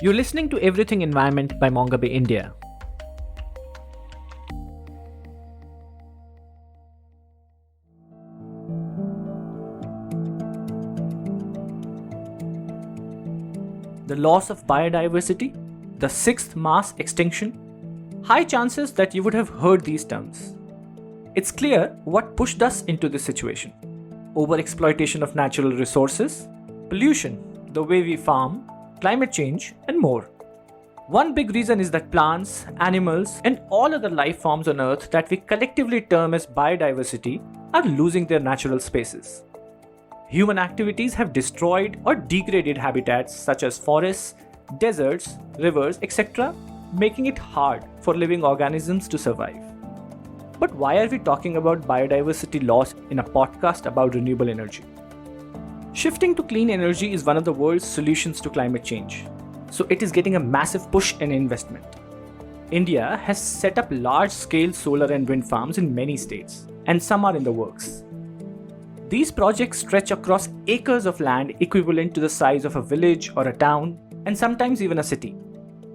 You're listening to Everything Environment by Mongabay-India. The loss of biodiversity, the sixth mass extinction, high chances that you would have heard these terms. It's clear what pushed us into this situation. Overexploitation of natural resources, pollution, the way we farm, climate change, and more. One big reason is that plants, animals, and all other life forms on Earth that we collectively term as biodiversity are losing their natural spaces. Human activities have destroyed or degraded habitats such as forests, deserts, rivers, etc., making it hard for living organisms to survive. But why are we talking about biodiversity loss in a podcast about renewable energy? Shifting to clean energy is one of the world's solutions to climate change, so it is getting a massive push in investment. India has set up large-scale solar and wind farms in many states, and some are in the works. These projects stretch across acres of land equivalent to the size of a village or a town, and sometimes even a city.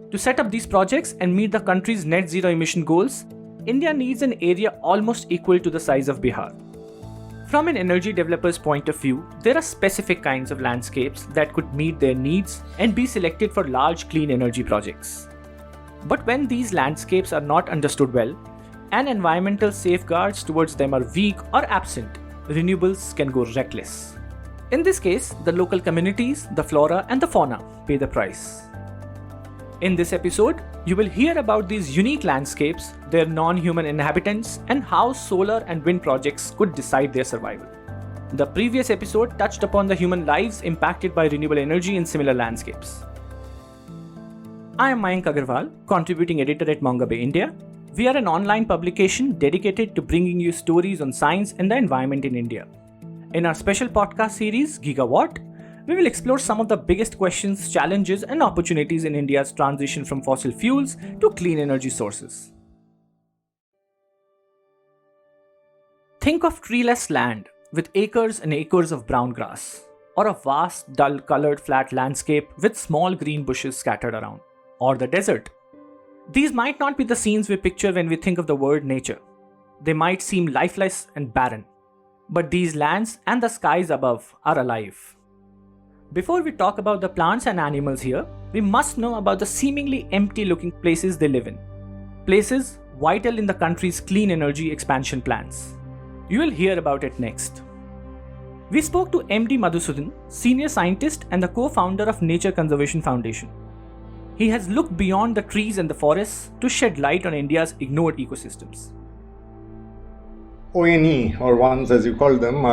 To set up these projects and meet the country's net zero emission goals, India needs an area almost equal to the size of Bihar. From an energy developer's point of view, there are specific kinds of landscapes that could meet their needs and be selected for large clean energy projects. But when these landscapes are not understood well, and environmental safeguards towards them are weak or absent, renewables can go reckless. In this case, the local communities, the flora and the fauna pay the price. In this episode, you will hear about these unique landscapes, their non-human inhabitants, and how solar and wind projects could decide their survival. The previous episode touched upon the human lives impacted by renewable energy in similar landscapes. I am Mayank Agarwal, contributing editor at Mongabay-India. We are an online publication dedicated to bringing you stories on science and the environment in India. In our special podcast series, GigaWhat, we will explore some of the biggest questions, challenges, and opportunities in India's transition from fossil fuels to clean energy sources. Think of treeless land with acres and acres of brown grass, or a vast, dull-colored flat landscape with small green bushes scattered around, or the desert. These might not be the scenes we picture when we think of the word nature. They might seem lifeless and barren, but these lands and the skies above are alive. Before we talk about the plants and animals here, we must know about the seemingly empty-looking places they live in. Places vital in the country's clean energy expansion plans. You will hear about it next. We spoke to MD Madhusudan, senior scientist and the co-founder of Nature Conservation Foundation. He has looked beyond the trees and the forests to shed light on India's ignored ecosystems. ONE, or ones as you call them,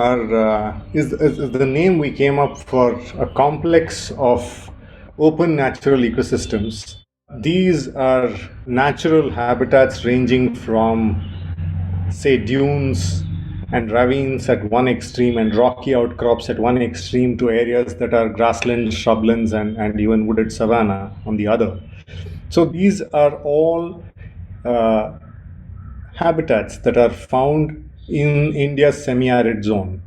is the name we came up for a complex of open natural ecosystems. These are natural habitats ranging from, say, dunes and ravines at one extreme and rocky outcrops at one extreme to areas that are grasslands, shrublands, and even wooded savanna on the other. So these are all habitats that are found in India's semi-arid zone.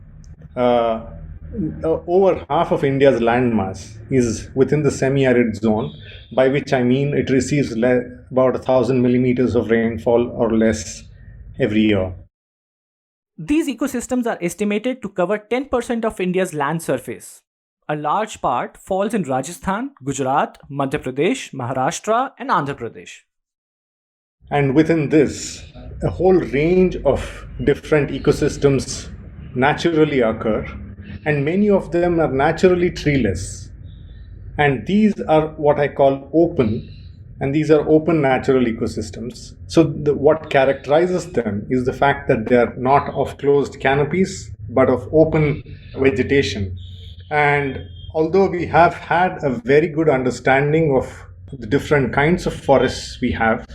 Over half of India's landmass is within the semi-arid zone, by which I mean it receives about 1,000 millimeters of rainfall or less every year. These ecosystems are estimated to cover 10% of India's land surface. A large part falls in Rajasthan, Gujarat, Madhya Pradesh, Maharashtra, and Andhra Pradesh. And within this, a whole range of different ecosystems naturally occur, and many of them are naturally treeless. And these are what I call open, and these are open natural ecosystems. So what characterizes them is the fact that they are not of closed canopies, but of open vegetation. And although we have had a very good understanding of the different kinds of forests we have,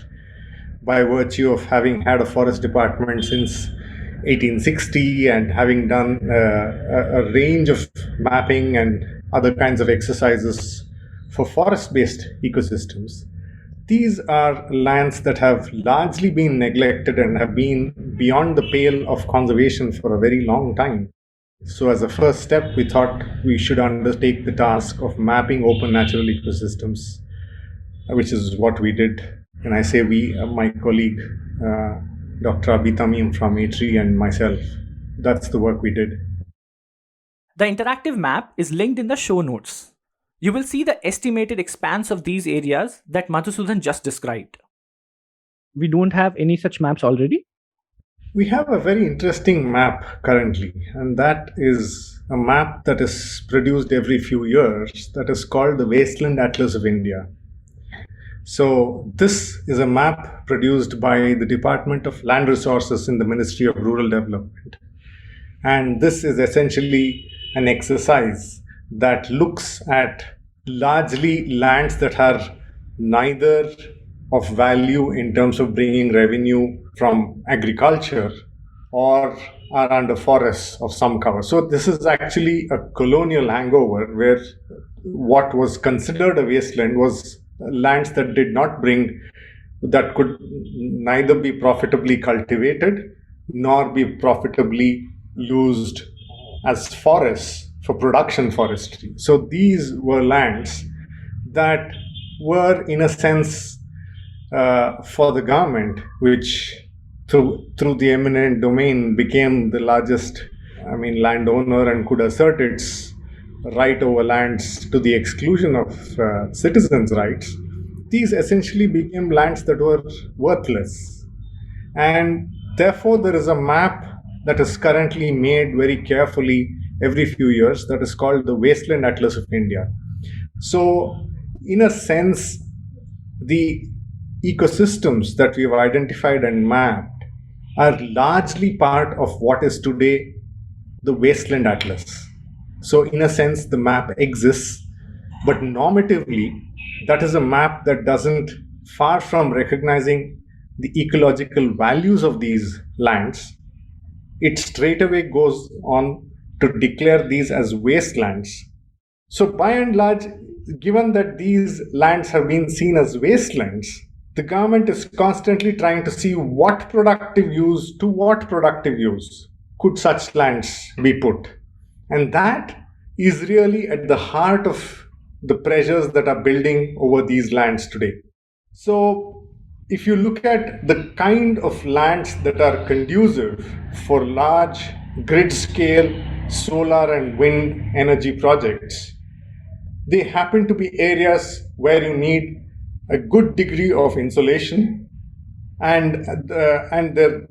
by virtue of having had a forest department since 1860 and having done a range of mapping and other kinds of exercises for forest-based ecosystems, these are lands that have largely been neglected and have been beyond the pale of conservation for a very long time. So as a first step, we thought we should undertake the task of mapping open natural ecosystems which is what we did. And I say we, my colleague, Dr. Abitamim from A3 and myself, that's the work we did. The interactive map is linked in the show notes. You will see the estimated expanse of these areas that Madhusudan just described. We don't have any such maps already? We have a very interesting map currently, and that is a map that is produced every few years that is called the Wasteland Atlas of India. So this is a map produced by the Department of Land Resources in the Ministry of Rural Development. And this is essentially an exercise that looks at largely lands that are neither of value in terms of bringing revenue from agriculture or are under forests of some cover. So this is actually a colonial hangover where what was considered a wasteland was lands that did not bring, that could neither be profitably cultivated nor be profitably used as forests for production forestry. So these were lands that were, in a sense, for the government, which through the eminent domain became the largest, landowner and could assert its right over lands to the exclusion of citizens' rights. These essentially became lands that were worthless. And therefore, there is a map that is currently made very carefully every few years that is called the Wasteland Atlas of India. So, in a sense, the ecosystems that we've identified and mapped are largely part of what is today the Wasteland Atlas. So, in a sense, the map exists, but normatively, that is a map that doesn't, far from recognizing the ecological values of these lands, it straightaway goes on to declare these as wastelands. So, by and large, given that these lands have been seen as wastelands, the government is constantly trying to see to what productive use could such lands be put. And that is really at the heart of the pressures that are building over these lands today. So if you look at the kind of lands that are conducive for large grid scale solar and wind energy projects, they happen to be areas where you need a good degree of insulation, and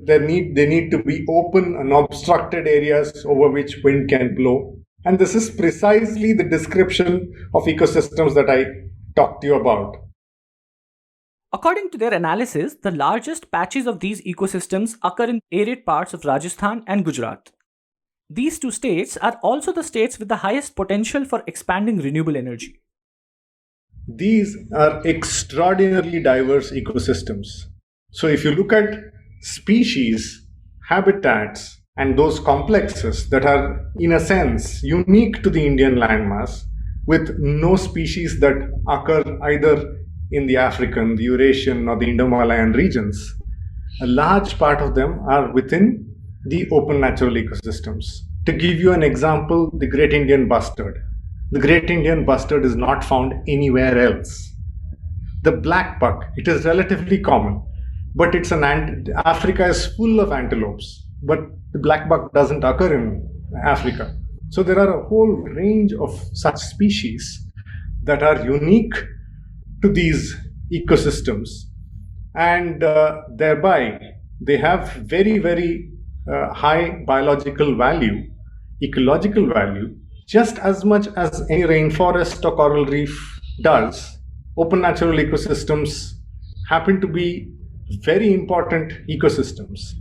they need to be open, unobstructed areas over which wind can blow. And this is precisely the description of ecosystems that I talked to you about. According to their analysis, the largest patches of these ecosystems occur in arid parts of Rajasthan and Gujarat. These two states are also the states with the highest potential for expanding renewable energy. These are extraordinarily diverse ecosystems. So if you look at species, habitats, and those complexes that are, in a sense, unique to the Indian landmass, with no species that occur either in the African, the Eurasian, or the Indo-Malayan regions, a large part of them are within the open natural ecosystems. To give you an example, the great Indian bustard. The great Indian bustard is not found anywhere else. The black buck, it is relatively common, but Africa is full of antelopes, but the black buck doesn't occur in Africa. So there are a whole range of such species that are unique to these ecosystems, and thereby they have very, very high biological value, ecological value, just as much as any rainforest or coral reef does. Open natural ecosystems happen to be very important ecosystems.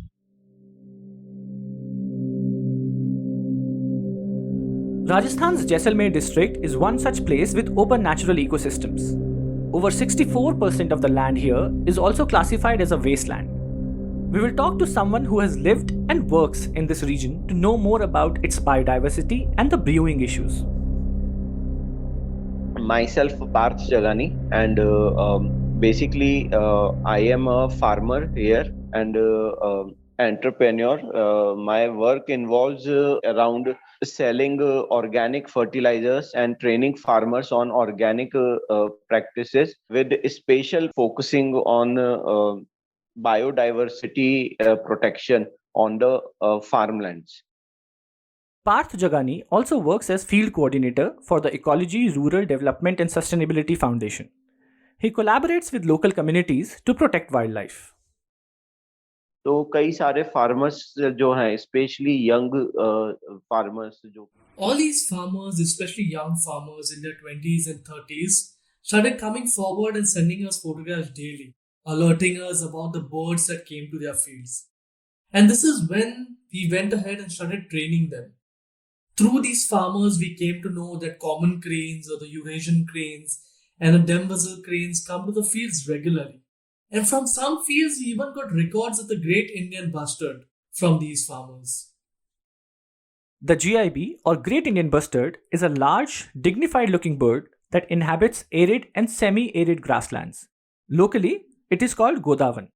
Rajasthan's Jaisalmer district is one such place with open natural ecosystems. Over 64% of the land here is also classified as a wasteland. We will talk to someone who has lived and works in this region to know more about its biodiversity and the brewing issues. Myself, Parth Jagani, and basically I am a farmer here and entrepreneur. My work involves around selling organic fertilizers and training farmers on organic practices with special focusing on biodiversity protection on the farmlands. Parth Jagani also works as field coordinator for the Ecology, Rural Development and Sustainability Foundation. He collaborates with local communities to protect wildlife. तो कई सारे farmers जो हैं, especially young farmers जो All these farmers, especially young farmers in their 20s and 30s, started coming forward and sending us photographs daily, alerting us about the birds that came to their fields. And this is when we went ahead and started training them. Through these farmers, we came to know that common cranes or the Eurasian cranes and the Demvasel cranes come to the fields regularly. And from some fields, we even got records of the Great Indian Bustard from these farmers. The GIB or Great Indian Bustard is a large, dignified looking bird that inhabits arid and semi-arid grasslands. Locally, it is called Godavan.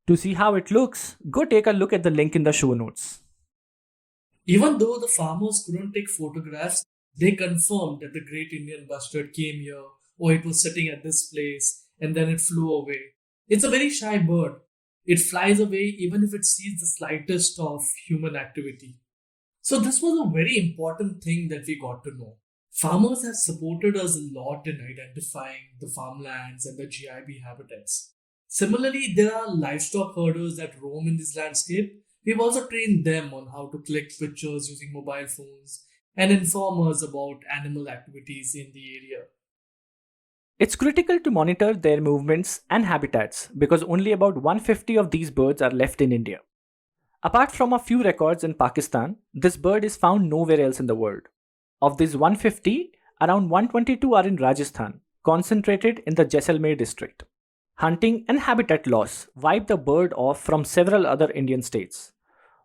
To see how it looks, go take a look at the link in the show notes. Even though the farmers couldn't take photographs, they confirmed that the Great Indian Bustard came here, or it was sitting at this place, and then it flew away. It's a very shy bird. It flies away even if it sees the slightest of human activity. So this was a very important thing that we got to know. Farmers have supported us a lot in identifying the farmlands and the GIB habitats. Similarly, there are livestock herders that roam in this landscape. We've also trained them on how to click pictures using mobile phones and inform us about animal activities in the area. It's critical to monitor their movements and habitats because only about 150 of these birds are left in India. Apart from a few records in Pakistan, this bird is found nowhere else in the world. Of these 150, around 122 are in Rajasthan, concentrated in the Jaisalmer district. Hunting and habitat loss wipe the bird off from several other Indian states.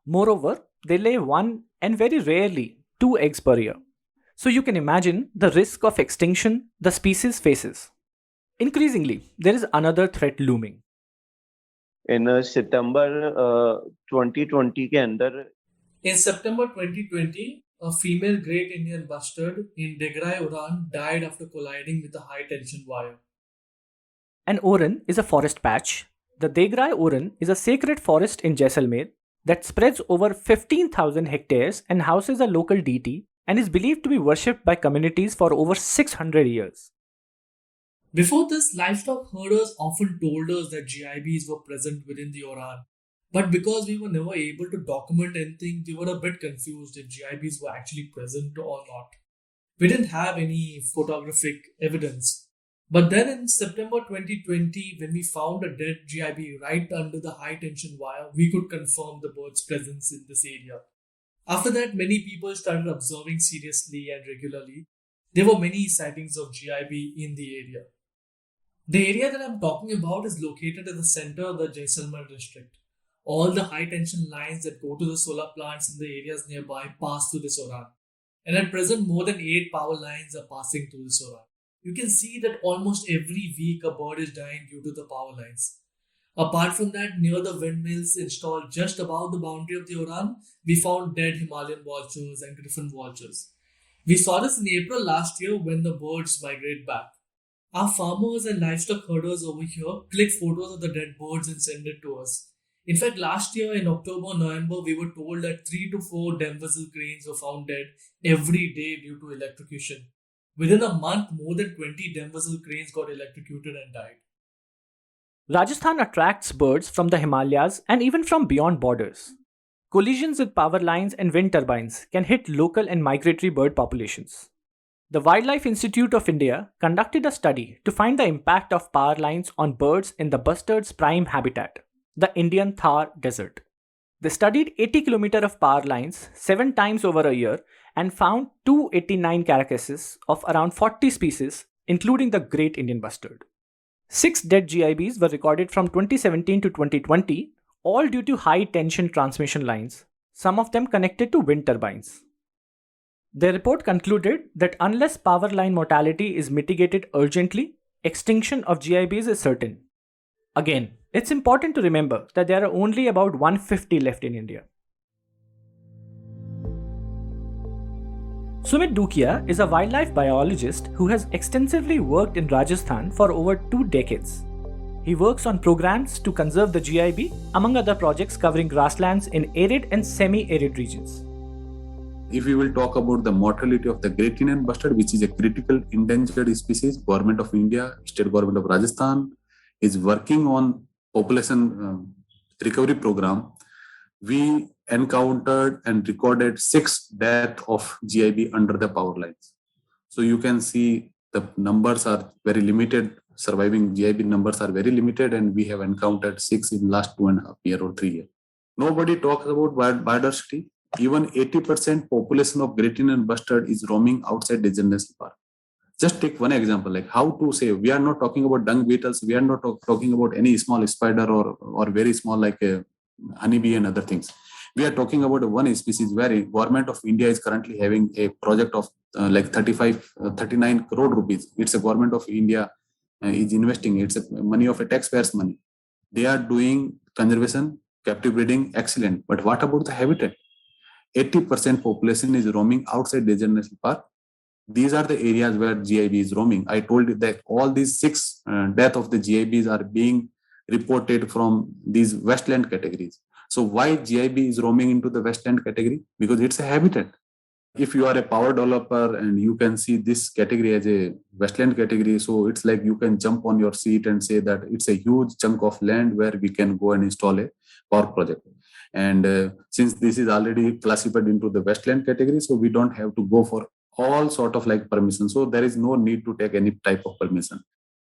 Moreover, they lay 1 and very rarely 2 eggs per year. So you can imagine the risk of extinction the species faces. Increasingly, there is another threat looming. In September 2020 के अंदर In September 2020, a female Great Indian Bustard in Degraded Uran died after colliding with a high tension wire. An Oran is a forest patch. The Degrai Oran is a sacred forest in Jaisalmer that spreads over 15,000 hectares and houses a local deity and is believed to be worshipped by communities for over 600 years. Before this, livestock herders often told us that GIBs were present within the Oran. But because we were never able to document anything, we were a bit confused if GIBs were actually present or not. We didn't have any photographic evidence. But then in September 2020, when we found a dead GIB right under the high tension wire, we could confirm the bird's presence in this area. After that, many people started observing seriously and regularly. There were many sightings of GIB in the area. The area that I'm talking about is located at the center of the Jaisalmer district. All the high tension lines that go to the solar plants in the areas nearby pass through this Oran. And at present, more than 8 power lines are passing through this Oran. You can see that almost every week a bird is dying due to the power lines. Apart from that, near the windmills installed just above the boundary of the Oran, we found dead Himalayan vultures and griffon vultures. We saw this in April last year when the birds migrate back. Our farmers and livestock herders over here click photos of the dead birds and send it to us. In fact, last year in October, November, we were told that 3 to 4 Demvasel cranes were found dead every day due to electrocution. Within a month, more than 20 Demvasel cranes got electrocuted and died. Rajasthan attracts birds from the Himalayas and even from beyond borders. Collisions with power lines and wind turbines can hit local and migratory bird populations. The Wildlife Institute of India conducted a study to find the impact of power lines on birds in the bustard's prime habitat, the Indian Thar Desert. They studied 80 km of power lines 7 times over a year and found 289 carcasses of around 40 species, including the Great Indian Bustard. 6 dead GIBs were recorded from 2017 to 2020, all due to high tension transmission lines, some of them connected to wind turbines. Their report concluded that unless power line mortality is mitigated urgently, extinction of GIBs is certain. Again, it's important to remember that there are only about 150 left in India. Sumit Dukia is a wildlife biologist who has extensively worked in Rajasthan for over 2 decades. He works on programs to conserve the GIB, among other projects covering grasslands in arid and semi-arid regions. If we will talk about the mortality of the great Indian bustard, which is a critical endangered species, Government of India, State Government of Rajasthan is working on population recovery program. We encountered and recorded 6 deaths of GIB under the power lines. So you can see the numbers are very limited. Surviving GIB numbers are very limited, and we have encountered 6 in last 2.5 years or 3 years. Nobody talks about biodiversity. Even 80% population of great Indian bustard is roaming outside Desert National Park. Just take one example, like how to say, we are not talking about dung beetles, we are not talking about any small spider or very small like a honeybee and other things. We are talking about one species where Government of India is currently having a project of like 39 crore rupees. It's a Government of India is investing. It's money of a taxpayer's money. They are doing conservation, captive breeding, excellent. But what about the habitat? 80% population is roaming outside Desert National Park. These are the areas where GIB is roaming. I told you that all these 6 deaths of the GIBs are being reported from these westland categories. So why GIB is roaming into the westland category? Because it's a habitat. If you are a power developer and you can see this category as a westland category, so it's like you can jump on your seat and say that it's a huge chunk of land where we can go and install a power project. And since this is already classified into the westland category, so we don't have to go for all sort of like permission. So there is no need to take any type of permission.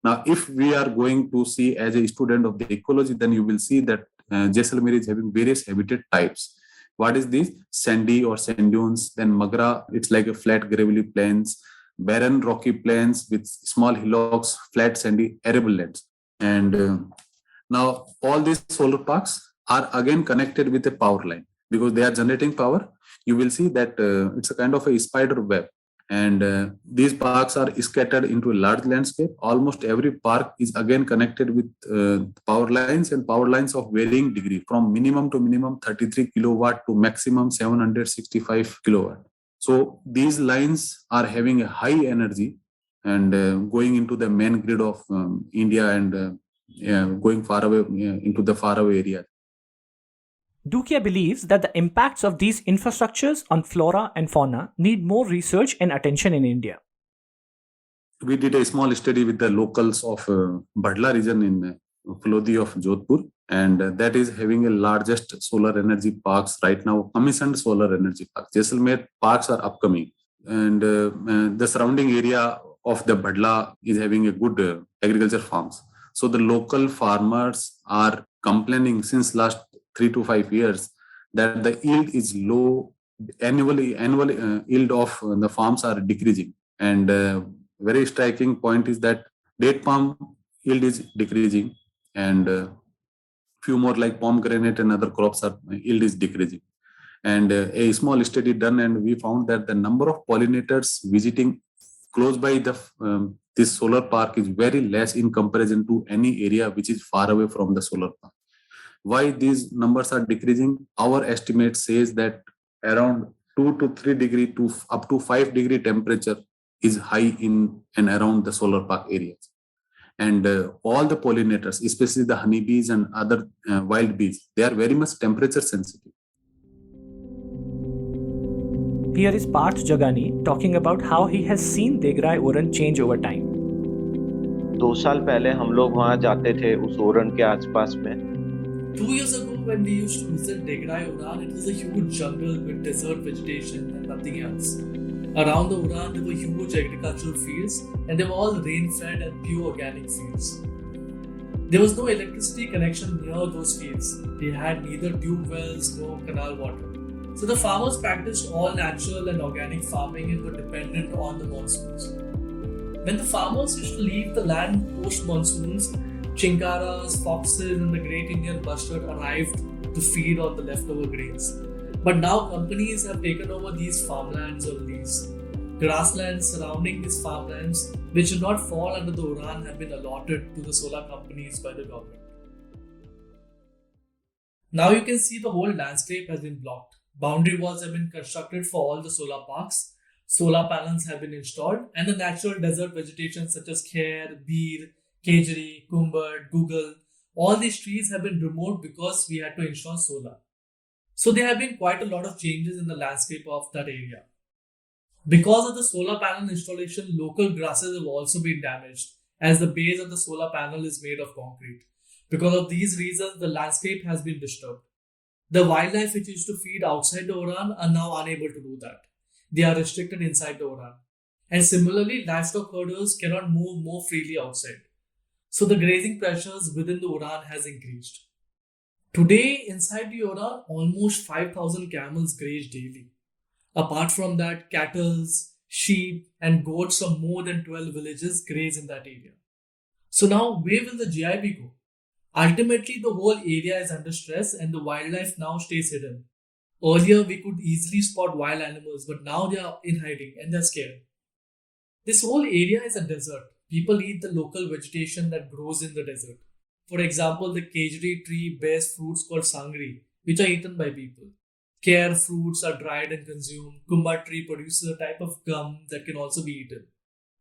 Now, if we are going to see as a student of the ecology, then you will see that Jaisalmer is having various habitat types. What is this? Sandy or sand dunes. Then Magra, it's like a flat gravelly plains, barren rocky plains with small hillocks, flat sandy arable lands. And now all these solar parks are again connected with a power line because they are generating power. You will see that it's a kind of a spider web. And these parks are scattered into a large landscape. Almost every park is again connected with power lines, and power lines of varying degree from minimum to minimum 33 kilowatt to maximum 765 kilowatt. So these lines are having a high energy and going into the main grid of India and going far away into the faraway area. Dukia believes that the impacts of these infrastructures on flora and fauna need more research and attention in India. We did a small study with the locals of Badla region in Lodi of Jodhpur, and that is having a largest solar energy parks right now, commissioned solar energy parks. Jaisalmer parks are upcoming, and the surrounding area of the Badla is having a good agriculture farms. So the local farmers are complaining since last 3 to 5 years that the yield is low. Annual yield of the farms are decreasing, and very striking point is that date palm yield is decreasing, and few more like pomegranate and other crops are yield is decreasing. And a small study done, and we found that the number of pollinators visiting close by the this solar park is very less in comparison to any area which is far away from the solar park. Why these numbers are decreasing? Our estimate says that around 2 to 3 degree to up to 5 degree temperature is high in and around the solar park areas. And all the pollinators, especially the honeybees and other wild bees, they are very much temperature sensitive. Here is Parth Jagani talking about how he has seen Degrai Oran change over time. 2 साल पहले हम लोग वहाँ जाते थे उस ओरन के आसपास में. 2 years ago, when we used to visit Degrai Uran, it was a huge jungle with desert vegetation and nothing else. Around the Uran, there were huge agricultural fields, and they were all rain-fed and pure organic fields. There was no electricity connection near those fields. They had neither tube wells nor canal water. So the farmers practiced all natural and organic farming and were dependent on the monsoons. When the farmers used to leave the land post-monsoons, chinkaras, foxes, and the great Indian bustard arrived to feed on the leftover grains. But now companies have taken over these farmlands or lease. Grasslands surrounding these farmlands, which do not fall under the Uran, have been allotted to the solar companies by the government. Now you can see the whole landscape has been blocked. Boundary walls have been constructed for all the solar parks. Solar panels have been installed, and the natural desert vegetation such as Kher, Bir, Kejri, Kumbad, Google, all these trees have been removed because we had to install solar. So there have been quite a lot of changes in the landscape of that area. Because of the solar panel installation, local grasses have also been damaged as the base of the solar panel is made of concrete. Because of these reasons, the landscape has been disturbed. The wildlife which used to feed outside the Oran are now unable to do that. They are restricted inside the Oran. And similarly, livestock herders cannot move more freely outside. So the grazing pressures within the Oran has increased. Today, inside the Oran, almost 5,000 camels graze daily. Apart from that, cattle, sheep, and goats from more than 12 villages graze in that area. So now, where will the GIB go? Ultimately, the whole area is under stress and the wildlife now stays hidden. Earlier, we could easily spot wild animals, but now they are in hiding and they're scared. This whole area is a desert. People eat the local vegetation that grows in the desert. For example, the kejri tree bears fruits called sangri, which are eaten by people. Kher fruits are dried and consumed. Kumba tree produces a type of gum that can also be eaten.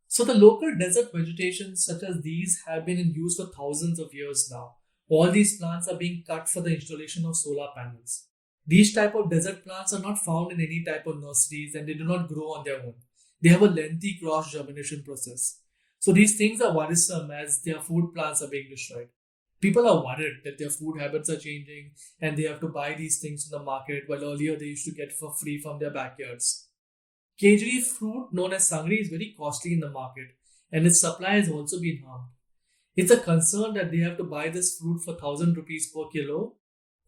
So the local desert vegetation such as these have been in use for thousands of years now. All these plants are being cut for the installation of solar panels. These type of desert plants are not found in any type of nurseries and they do not grow on their own. They have a lengthy cross-germination process. So these things are worrisome as their food plants are being destroyed. People are worried that their food habits are changing and they have to buy these things in the market while earlier they used to get for free from their backyards. Kejri fruit known as sangri is very costly in the market and its supply has also been harmed. It's a concern that they have to buy this fruit for 1,000 rupees per kilo.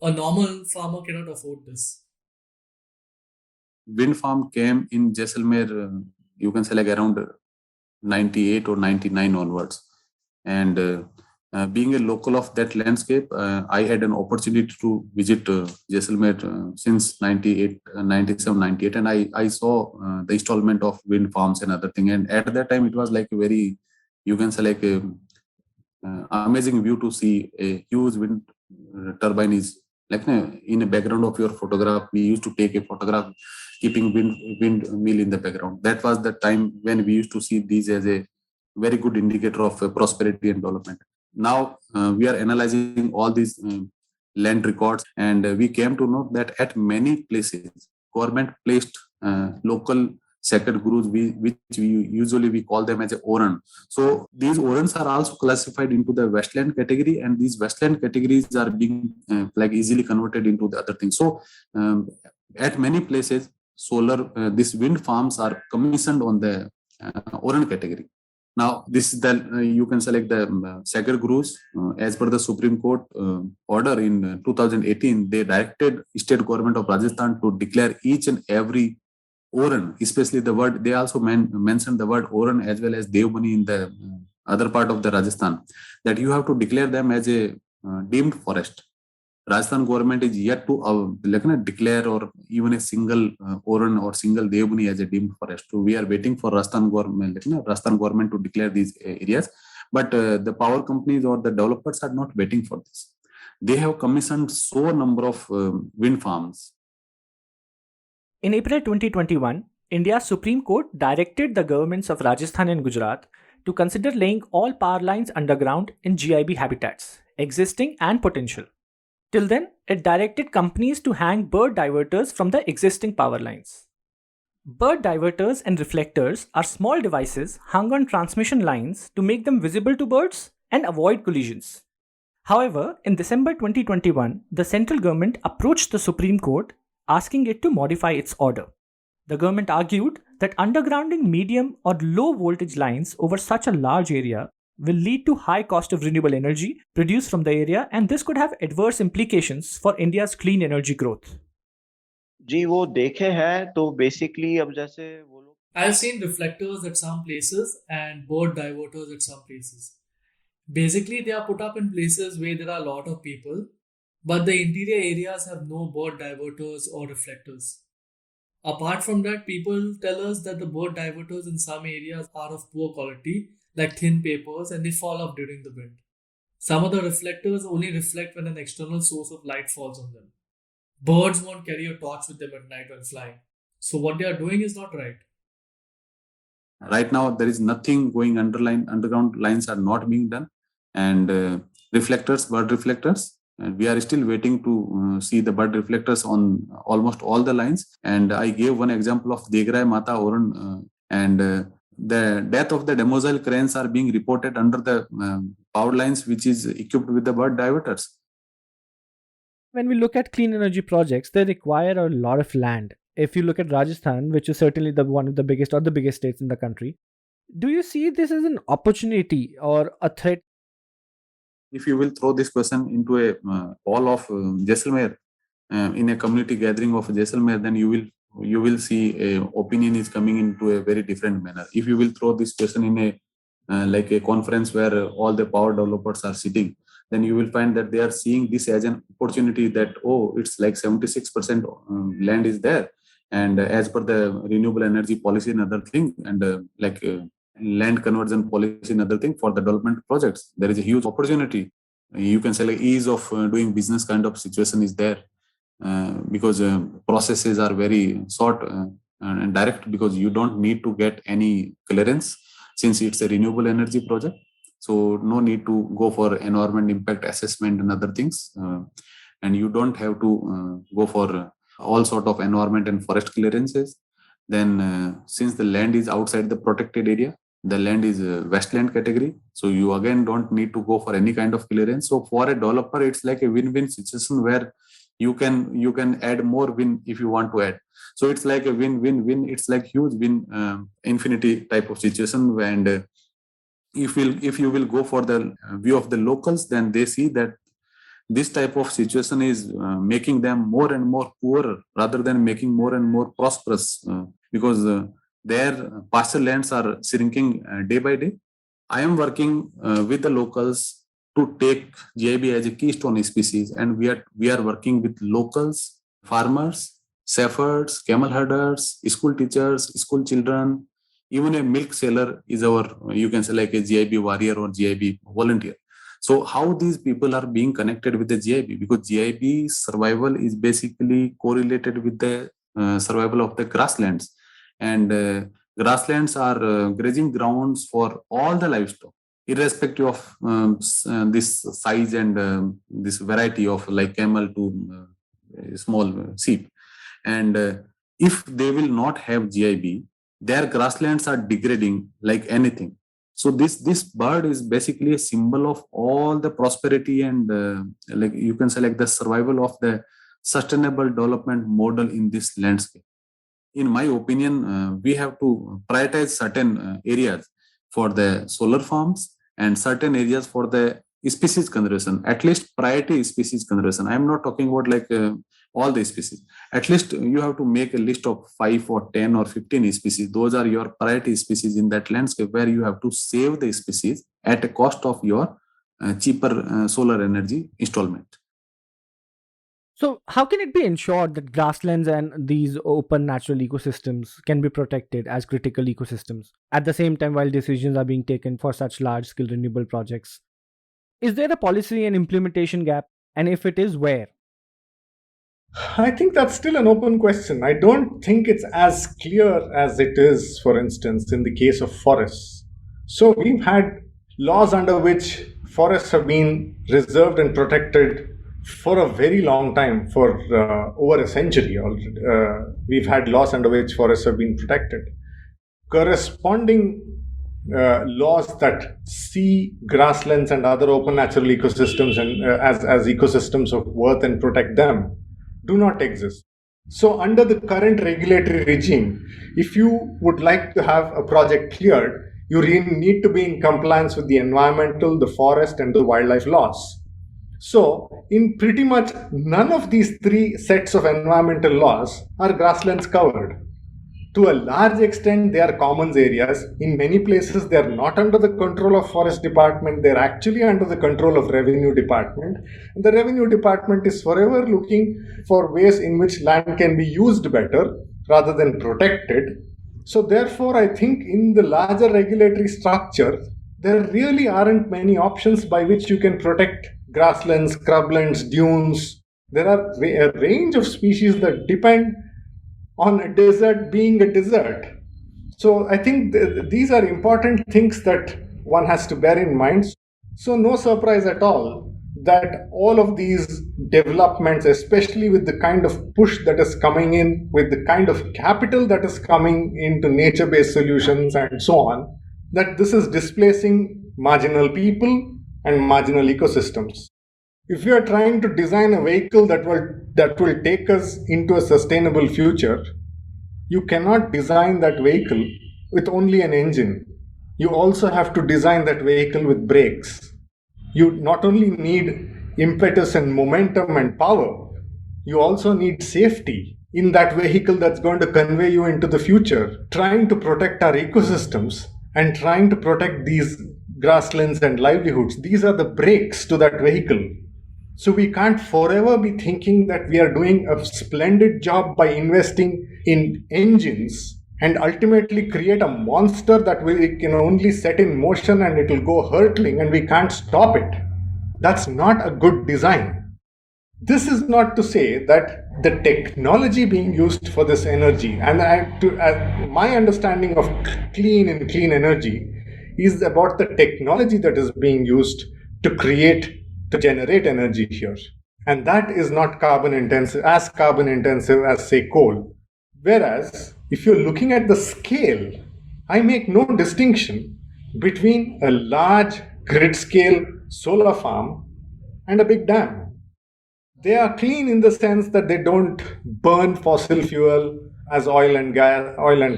A normal farmer cannot afford this. Wind farm came in Jaisalmer, you can say like around 98 or 99 onwards. And being a local of that landscape, I had an opportunity to visit Jaisalmer since 98, 97, 98, and I saw the installment of wind farms and other thing. And at that time, it was like a very, you can say like a amazing view to see a huge wind turbine is like in the background of your photograph. We used to take a photograph keeping windmill in the background. That was the time when we used to see these as a very good indicator of prosperity and development. Now we are analyzing all these land records, and we came to know that at many places government placed local sacred gurus, which we usually call them as a oran. So these orans are also classified into the westland category, and these westland categories are being like easily converted into the other things. So at many places solar these wind farms are commissioned on the oran category. Now, this is the you can select the sacred gurus as per the Supreme Court order in 2018. They directed state government of Rajasthan to declare each and every oran, especially the word. They also mentioned the word oran as well as Devbani in the other part of the Rajasthan, that you have to declare them as a deemed forest. Rajasthan government is yet to declare or even a single oran or single Devbani as a deemed forest. So we are waiting for Rajasthan government to declare these areas. But the power companies or the developers are not waiting for this. They have commissioned so number of wind farms. In April 2021, India's Supreme Court directed the governments of Rajasthan and Gujarat to consider laying all power lines underground in GIB habitats, existing and potential. Till then, it directed companies to hang bird diverters from the existing power lines. Bird diverters and reflectors are small devices hung on transmission lines to make them visible to birds and avoid collisions. However, in December 2021, the central government approached the Supreme Court asking it to modify its order. The government argued that undergrounding medium or low voltage lines over such a large area will lead to high cost of renewable energy produced from the area, and this could have adverse implications for India's clean energy growth. जी वो देखे हैं तो basically अब जैसे वो लोग I have seen reflectors at some places and bird diverters at some places. Basically, they are put up in places where there are a lot of people, but the interior areas have no bird diverters or reflectors. Apart from that, people tell us that the bird diverters in some areas are of poor quality, like thin papers, and they fall off during the wind. Some of the reflectors only reflect when an external source of light falls on them. Birds won't carry a torch with them at night while flying. So what they are doing is not right. Right now, there is nothing going underground lines are not being done. And bird reflectors, and we are still waiting to see the bird reflectors on almost all the lines. And I gave one example of Degrai Mata Oran, and the death of the demoiselle cranes are being reported under the power lines, which is equipped with the bird diverters. When we look at clean energy projects, they require a lot of land. If you look at Rajasthan, which is certainly the one of the biggest or the biggest states in the country, do you see this as an opportunity or a threat? If you will throw this question into a hall of Jaisalmer, in a community gathering of Jaisalmer, then you will see a opinion is coming into a very different manner. If you will throw this question in a like a conference where all the power developers are sitting, then you will find that they are seeing this as an opportunity that, oh, it's like 76% land is there. And as per the renewable energy policy and other thing, and land conversion policy and other thing for the development projects, there is a huge opportunity. You can say like ease of doing business kind of situation is there, because processes are very short and direct, because you don't need to get any clearance since it's a renewable energy project. So no need to go for environment impact assessment and other things, and you don't have to go for all sort of environment and forest clearances. Then since the land is outside the protected area, the land is westland category, so you again don't need to go for any kind of clearance. So for a developer, it's like a win-win situation where you can add more win if you want to add. So it's like a win-win-win. It's like huge win infinity type of situation. And if you will go for the view of the locals, then they see that this type of situation is making them more and more poorer rather than making more and more prosperous, because their pasture lands are shrinking day by day. I am working with the locals to take GIB as a keystone species, and we are working with locals, farmers, shepherds, camel herders, school teachers, school children. Even a milk seller is our, you can say like a GIB warrior or GIB volunteer. So how these people are being connected with the GIB? Because GIB survival is basically correlated with the survival of the grasslands. And grasslands are grazing grounds for all the livestock, irrespective of this size and this variety of like camel to small sheep. And if they will not have GIB, their grasslands are degrading like anything. So this bird is basically a symbol of all the prosperity and like you can say like the survival of the sustainable development model in this landscape. In my opinion, we have to prioritize certain areas for the solar farms and certain areas for the species conservation, at least priority species conservation. I'm not talking about like all the species. At least you have to make a list of 5 or 10 or 15 species. Those are your priority species in that landscape where you have to save the species at a cost of your cheaper solar energy installment. So, how can it be ensured that grasslands and these open natural ecosystems can be protected as critical ecosystems at the same time while decisions are being taken for such large scale renewable projects? Is there a policy and implementation gap? And if it is, where? I think that's still an open question. I don't think it's as clear as it is, for instance, in the case of forests. So we've had laws under which forests have been reserved and protected for a very long time, for over a century already. We've had laws under which forests have been protected. Corresponding laws that see grasslands and other open natural ecosystems and as ecosystems of worth and protect them do not exist. So under the current regulatory regime, if you would like to have a project cleared, you really need to be in compliance with the environmental, the forest, and the wildlife laws. So in pretty much none of these three sets of environmental laws are grasslands covered. To a large extent, they are commons areas. In many places, they are not under the control of forest department. They're actually under the control of revenue department. And the revenue department is forever looking for ways in which land can be used better rather than protected. So therefore, I think in the larger regulatory structure, there really aren't many options by which you can protect grasslands, scrublands, dunes. There are a range of species that depend on a desert being a desert. So I think these are important things that one has to bear in mind. So no surprise at all that all of these developments, especially with the kind of push that is coming in, with the kind of capital that is coming into nature-based solutions and so on, that this is displacing marginal people and marginal ecosystems. If you are trying to design a vehicle that will take us into a sustainable future, you cannot design that vehicle with only an engine. You also have to design that vehicle with brakes. You not only need impetus and momentum and power, you also need safety in that vehicle that's going to convey you into the future, trying to protect our ecosystems and trying to protect these grasslands and livelihoods. These are the brakes to that vehicle. So we can't forever be thinking that we are doing a splendid job by investing in engines and ultimately create a monster that we can only set in motion and it will go hurtling and we can't stop it. That's not a good design. This is not to say that the technology being used for this energy, and my understanding of clean energy is about the technology that is being used to generate energy here. And that is not carbon intensive as say coal. Whereas if you're looking at the scale, I make no distinction between a large grid scale solar farm and a big dam. They are clean in the sense that they don't burn fossil fuel as oil and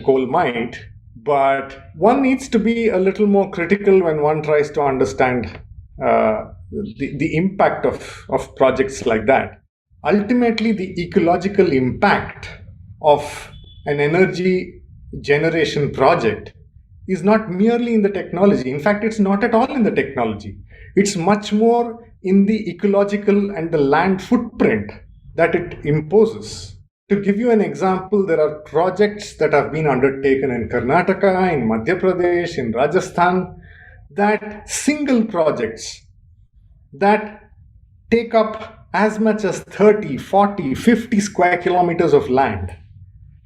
coal might, but one needs to be a little more critical when one tries to understand the impact of projects like that. Ultimately, the ecological impact of an energy generation project is not merely in the technology. In fact, it's not at all in the technology. It's much more in the ecological and the land footprint that it imposes. To give you an example, there are projects that have been undertaken in Karnataka, in Madhya Pradesh, in Rajasthan, that single projects that take up as much as 30, 40, 50 square kilometers of land.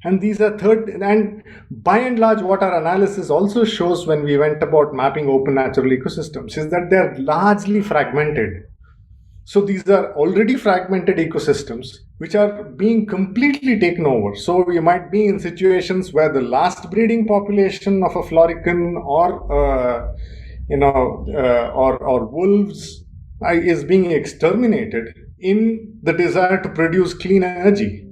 And these are and by and large, what our analysis also shows when we went about mapping open natural ecosystems is that they're largely fragmented. So these are already fragmented ecosystems which are being completely taken over. So you might be in situations where the last breeding population of a florican or wolves is being exterminated in the desire to produce clean energy.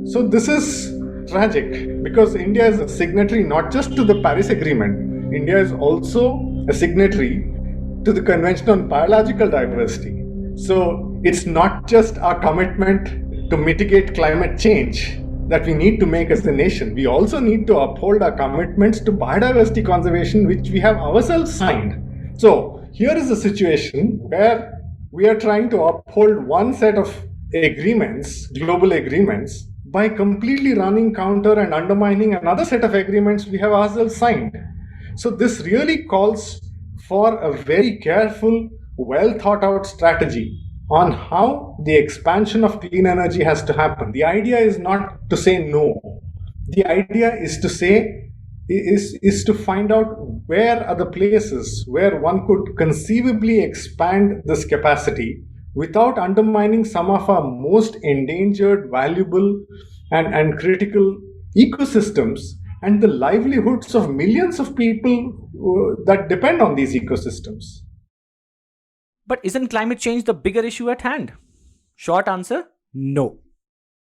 So this is tragic because India is a signatory not just to the Paris Agreement. India is also a signatory to the Convention on Biological Diversity. So it's not just our commitment to mitigate climate change that we need to make as a nation. We also need to uphold our commitments to biodiversity conservation, which we have ourselves signed. So here is a situation where we are trying to uphold one set of agreements, global agreements, by completely running counter and undermining another set of agreements we have ourselves signed. So this really calls for a very careful, well thought out strategy on how the expansion of clean energy has to happen. The idea is not to say no. The idea is to say, is to find out where are the places where one could conceivably expand this capacity without undermining some of our most endangered, valuable, and critical ecosystems and the livelihoods of millions of people that depend on these ecosystems. But isn't climate change the bigger issue at hand? Short answer, no.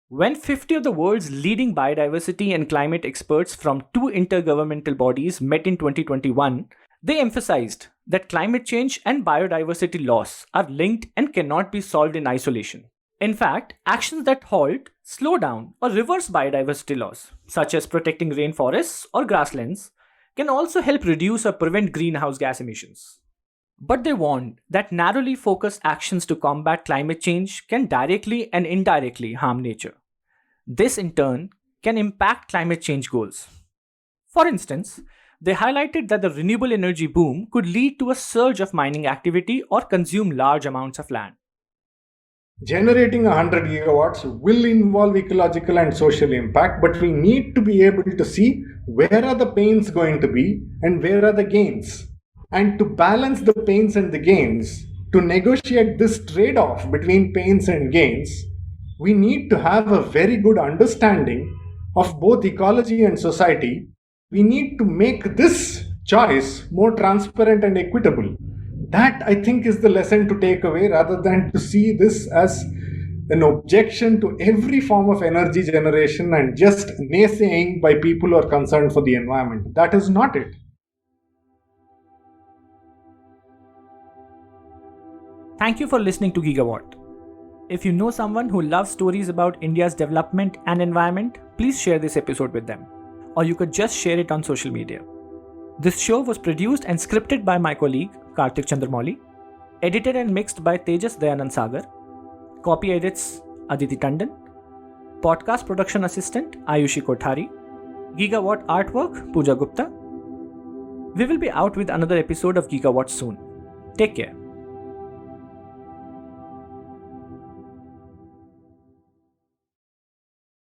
When 50 of the world's leading biodiversity and climate experts from 2 intergovernmental bodies met in 2021, they emphasized that climate change and biodiversity loss are linked and cannot be solved in isolation. In fact, actions that halt, slow down, or reverse biodiversity loss, such as protecting rainforests or grasslands, can also help reduce or prevent greenhouse gas emissions. But they warned that narrowly focused actions to combat climate change can directly and indirectly harm nature. This, in turn, can impact climate change goals. For instance, they highlighted that the renewable energy boom could lead to a surge of mining activity or consume large amounts of land. Generating 100 gigawatts will involve ecological and social impact, but we need to be able to see where are the pains going to be and where are the gains. And to balance the pains and the gains, to negotiate this trade-off between pains and gains, we need to have a very good understanding of both ecology and society. We need to make this choice more transparent and equitable. That, I think, is the lesson to take away, rather than to see this as an objection to every form of energy generation and just naysaying by people who are concerned for the environment. That is not it. Thank you for listening to GigaWhat. If you know someone who loves stories about India's development and environment, please share this episode with them. Or you could just share it on social media. This show was produced and scripted by my colleague Karthik Chandramouli, edited and mixed by Tejas Dayanand Sagar, copy edits Aditi Tandon, podcast production assistant Ayushi Kothari, GigaWhat artwork Pooja Gupta. We will be out with another episode of GigaWhat soon. Take care.